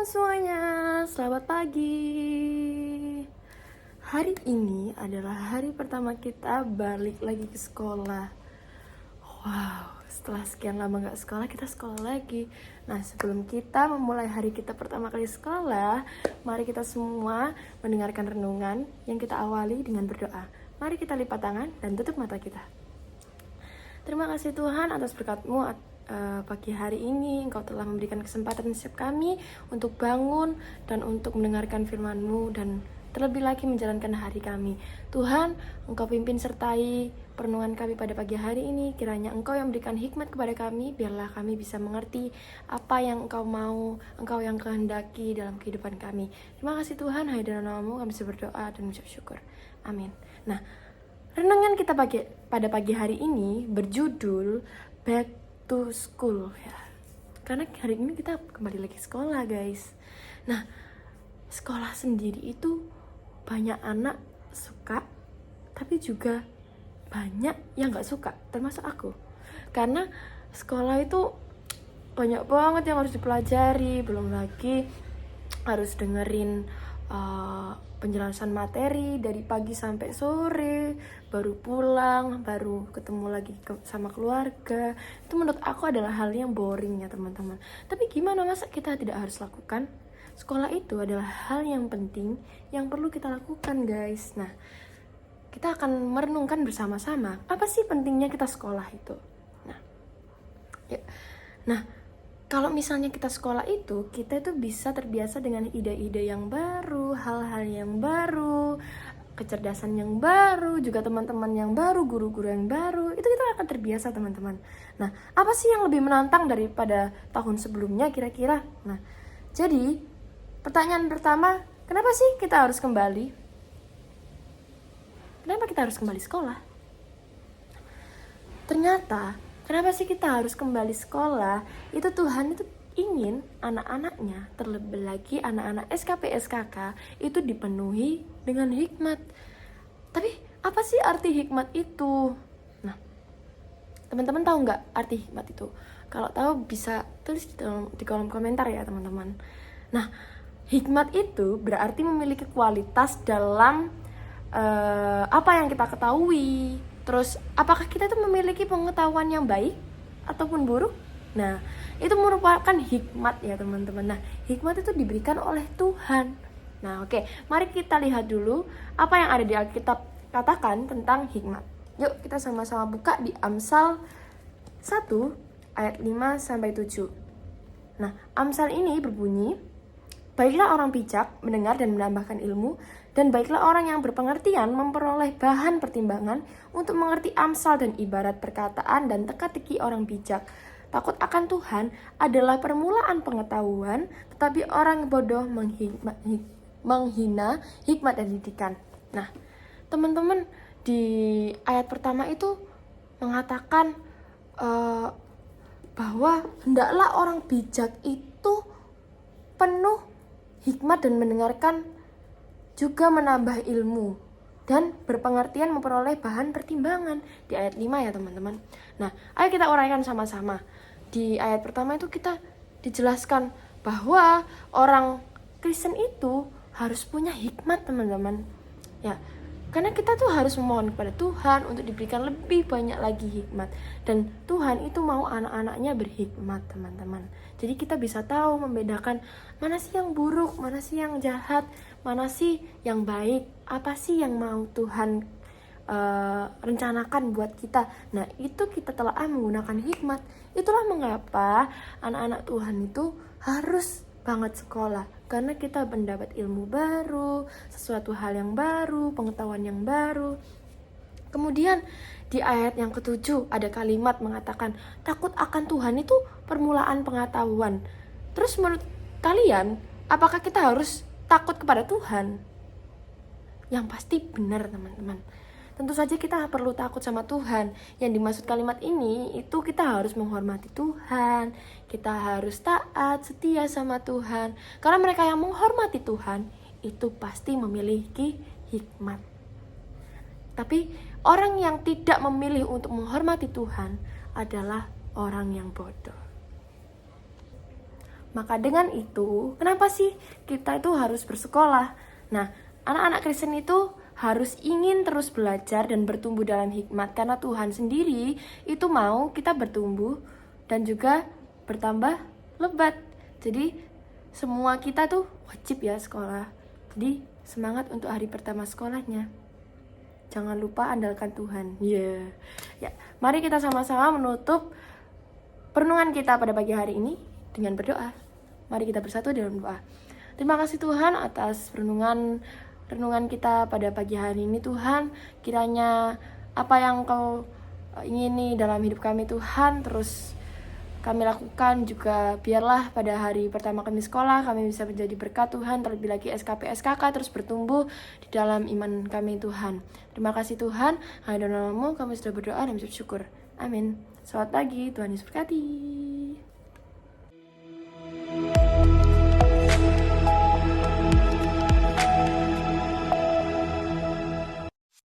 semuanya, selamat pagi. Hari ini adalah hari pertama kita balik lagi ke sekolah. Wow, setelah sekian lama gak sekolah, kita sekolah lagi. Nah, sebelum kita memulai hari kita pertama kali sekolah, mari kita semua mendengarkan renungan yang kita awali dengan berdoa. Mari kita lipat tangan dan tutup mata kita. Terima kasih Tuhan atas berkat-Mu pagi hari ini. Engkau telah memberikan kesempatan setiap kami untuk bangun dan untuk mendengarkan firman-Mu dan terlebih lagi menjalankan hari kami. Tuhan, Engkau pimpin sertai perenungan kami pada pagi hari ini. Kiranya Engkau yang memberikan hikmat kepada kami, biarlah kami bisa mengerti apa yang Engkau mau, Engkau yang kehendaki dalam kehidupan kami. Terima kasih Tuhan, hanya dalam nama-Mu kami bisa berdoa dan mengucap syukur. Amin. Nah, renungan kita pada pagi hari ini berjudul Back to School ya. Karena hari ini kita kembali lagi sekolah, guys. Nah, sekolah sendiri itu banyak anak suka, tapi juga banyak yang gak suka, termasuk aku. Karena sekolah itu banyak banget yang harus dipelajari, belum lagi harus dengerin penjelasan materi dari pagi sampai sore, baru pulang, baru ketemu lagi sama keluarga. Itu menurut aku adalah hal yang boring ya teman-teman. Tapi gimana, masa kita tidak harus lakukan? Sekolah itu adalah hal yang penting yang perlu kita lakukan, guys. Nah, kita akan merenungkan bersama-sama apa sih pentingnya kita sekolah itu. Nah, yuk. Nah, kalau misalnya kita sekolah itu, kita itu bisa terbiasa dengan ide-ide yang baru, hal-hal yang baru, kecerdasan yang baru, juga teman-teman yang baru, guru-guru yang baru. Itu kita akan terbiasa, teman-teman. Nah, apa sih yang lebih menantang daripada tahun sebelumnya kira-kira? Nah, jadi pertanyaan pertama, kenapa sih kita harus kembali? Kenapa kita harus kembali sekolah? Ternyata kenapa sih kita harus kembali sekolah? Itu Tuhan itu ingin anak-anaknya, terlebih lagi anak-anak SKP SKK itu dipenuhi dengan hikmat. Tapi apa sih arti hikmat itu? Nah, teman-teman tahu nggak arti hikmat itu? Kalau tahu bisa tulis di kolom komentar ya teman-teman. Nah, hikmat itu berarti memiliki kualitas dalam apa yang kita ketahui. Terus, apakah kita itu memiliki pengetahuan yang baik ataupun buruk? Nah, itu merupakan hikmat ya teman-teman. Nah, hikmat itu diberikan oleh Tuhan. Nah, oke. Mari kita lihat dulu apa yang ada di Alkitab katakan tentang hikmat. Yuk, kita sama-sama buka di Amsal 1 ayat 5-7. Nah, Amsal ini berbunyi, baiklah orang bijak mendengar dan menambahkan ilmu, dan baiklah orang yang berpengertian memperoleh bahan pertimbangan untuk mengerti amsal dan ibarat perkataan dan teka-teki orang bijak. Takut akan Tuhan adalah permulaan pengetahuan, tetapi orang bodoh menghina hikmat dan didikan. Nah, teman-teman, di ayat pertama itu mengatakan bahwa hendaklah orang bijak itu penuh hikmat dan mendengarkan, juga menambah ilmu dan berpengertian memperoleh bahan pertimbangan di ayat 5 ya teman-teman. Nah, ayo kita uraikan sama-sama. Di ayat pertama itu kita dijelaskan bahwa orang Kristen itu harus punya hikmat, teman-teman. Ya, karena kita tuh harus memohon kepada Tuhan untuk diberikan lebih banyak lagi hikmat. Dan Tuhan itu mau anak-anaknya berhikmat, teman-teman. Jadi kita bisa tahu membedakan mana sih yang buruk, mana sih yang jahat, mana sih yang baik, apa sih yang mau Tuhan rencanakan buat kita. Nah, itu kita telah menggunakan hikmat. Itulah mengapa anak-anak Tuhan itu harus banget sekolah, karena kita mendapat ilmu baru, sesuatu hal yang baru, pengetahuan yang baru. Kemudian di ayat yang ke-7 ada kalimat mengatakan takut akan Tuhan itu permulaan pengetahuan. Terus menurut kalian, apakah kita harus takut kepada Tuhan? Yang pasti benar, teman-teman. Tentu saja kita perlu takut sama Tuhan. Yang dimaksud kalimat ini itu kita harus menghormati Tuhan, kita harus taat, setia sama Tuhan. Karena mereka yang menghormati Tuhan itu pasti memiliki hikmat. Tapi orang yang tidak memilih untuk menghormati Tuhan adalah orang yang bodoh. Maka dengan itu, kenapa sih kita itu harus bersekolah? Nah, anak-anak Kristen itu harus ingin terus belajar dan bertumbuh dalam hikmat, karena Tuhan sendiri itu mau kita bertumbuh dan juga bertambah lebat. Jadi semua kita tuh wajib ya sekolah. Jadi semangat untuk hari pertama sekolahnya. Jangan lupa andalkan Tuhan. Ya, mari kita sama-sama menutup perenungan kita pada pagi hari ini dengan berdoa. Mari kita bersatu dalam doa. Terima kasih Tuhan atas renungan kita pada pagi hari ini Tuhan. Kiranya apa yang Kau ingini dalam hidup kami Tuhan terus kami lakukan juga. Biarlah pada hari pertama kami sekolah kami bisa menjadi berkat Tuhan, terlebih lagi SKP SKK terus bertumbuh di dalam iman kami Tuhan. Terima kasih Tuhan, hanya dalam nama-Mu kami sudah berdoa dan bersyukur. Amin. Selamat pagi, Tuhan Yesus berkati.